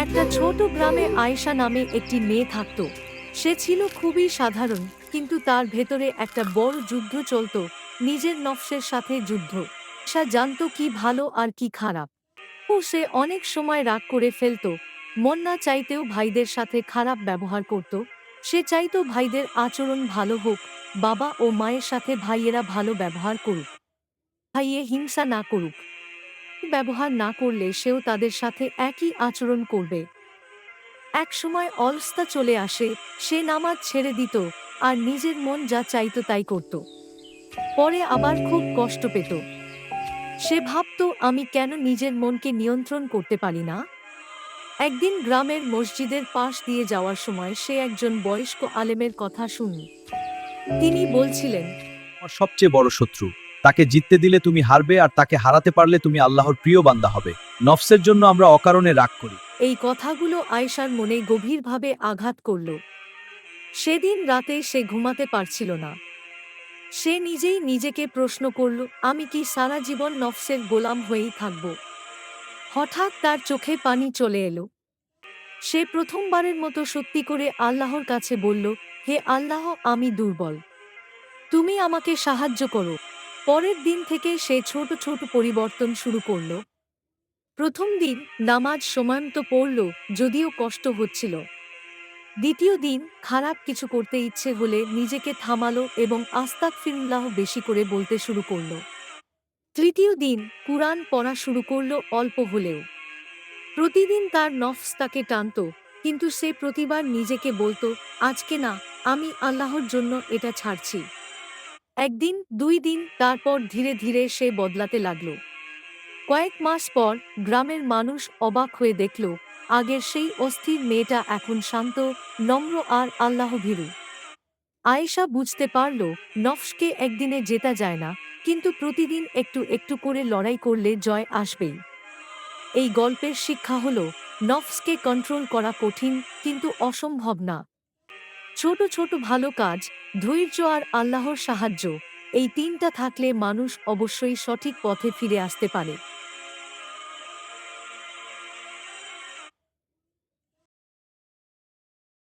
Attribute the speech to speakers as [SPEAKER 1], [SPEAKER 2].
[SPEAKER 1] একটা ছোট গ্রামে আয়েশা নামে একটি মেয়ে থাকত। সে ছিল খুবই সাধারণ, কিন্তু তার ভেতরে একটা বড় যুদ্ধ চলত, নিজের নফসের সাথে যুদ্ধ। আয়েশা জানত কি ভালো আর কি খারাপ। সে অনেক সময় রাগ করে ফেলত, মন না চাইতেও ভাইদের সাথে খারাপ ব্যবহার করত। সে চাইতো ভাইদের আচরণ ভালো হোক, বাবা ও মায়ের সাথে ভাইয়েরা ভালো ব্যবহার করুক, ভাইয়ে হিংসা না করুক। ব্যবহার না করলে সেও তাদের সাথে একই আচরণ করবে। এক সময় অলসতা চলে আসে, সে নামাজ ছেড়ে দিত আর নিজের মন যা চাইতো তাই করত। পরে আবার খুব কষ্ট পেত। সে ভাবত, আমি কেন নিজের মনকে নিয়ন্ত্রণ করতে পারি না। একদিন গ্রামের মসজিদের পাশ দিয়ে যাওয়ার সময় সে একজন বয়স্ক আলেমের কথা শুনল। তিনি বলছিলেন,
[SPEAKER 2] তোমার সবচেয়ে বড় শত্রু। তাকে জিততে দিলে তুমি হারবে, আর তাকে হারাতে পারলে তুমি আল্লাহর প্রিয় বান্দা হবে। নফসের জন্য আমরা অকারণে রাগ করি।
[SPEAKER 1] এই কথাগুলো আয়েশার মনে গভীরভাবে আঘাত করল। সেদিন রাতে সে ঘুমাতে পারছিল না। সে নিজেই নিজেকে প্রশ্ন করল, আমি কি সারা জীবন নফসের গোলাম হয়েই থাকব? হঠাৎ তার চোখে পানি চলে এলো। সে প্রথমবারের মতো সত্যি করে আল্লাহর কাছে বলল, হে আল্লাহ, আমি দুর্বল, তুমি আমাকে সাহায্য করো। পরের দিন থেকে সে ছোট ছোট পরিবর্তন শুরু করল। প্রথম দিন নামাজ সময়মতো পড়ল, যদিও কষ্ট হচ্ছিল। দ্বিতীয় দিন খারাপ কিছু করতে ইচ্ছে হলে নিজেকে থামালো এবং আস্তাগফিরুল্লাহ বেশি করে বলতে শুরু করল। তৃতীয় দিন কুরআন পড়া শুরু করল, অল্প হলেও। প্রতিদিন তার নফস তাকে টানত, কিন্তু সে প্রতিবার নিজেকে বলতো, আজকে না, আমি আল্লাহর জন্য এটা ছাড়ছি। একদিন, 2 দিন, তারপর ধীরে ধীরে সে বদলাতে লাগল। কয়েক মাস পর গ্রামের মানুষ অবাক হয়ে দেখল, আগের সেই অস্থির মেয়েটা এখন শান্ত, নম্র আর আল্লাহভীরু। আয়েশা বুঝতে পারল, নফসকে একদিনে জেতা যায় না, কিন্তু প্রতিদিন একটু একটু করে লড়াই করলে জয় আসবেই। এই গল্পের শিক্ষা হল, নফসকে কন্ট্রোল করা কঠিন, কিন্তু অসম্ভব না। ছোট ছোট ভালো কাজ, ধৈর্য আর আল্লাহর সাহায্য, এই তিনটা থাকলে মানুষ অবশ্যই সঠিক পথে ফিরে আসতে পারে।